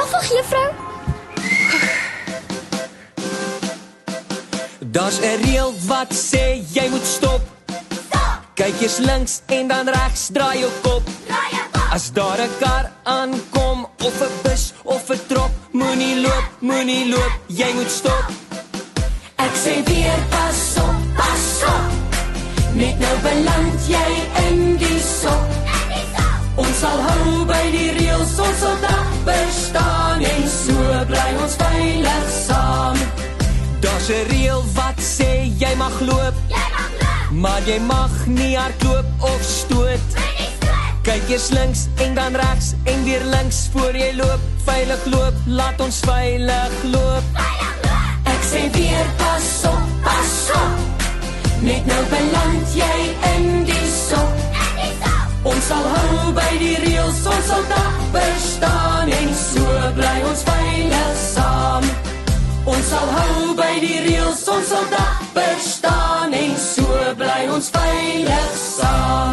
tafel, juffrou? Daar's 'n reël wat sê jy moet stop. Kyk eers links en dan regs, draai jou kop. As daar 'n kar aankom, of 'n bus of 'n trok, moenie loop, jy moet stop. Ek sê weer pas op, net nou beland jy in die sok. Ons sal hou by die reëls, ons sal dag bestaan, en so bly ons veilig saam. Daar's 'n reël wat sê jy mag loop, maar jy mag nie hardloop of stoot. Kyk eers links en dan regs en weer links voor jy loop. Veilig loop, laat ons veilig loop. Ek sê weer pas op, net nou beland jy in die sok. Ons sal hou by die reëls, ons sal dag bestaan, en so bly ons veilig saam. Ons sal hou by die reëls, ons sal dag bestaan, en so bly ons veilig saam.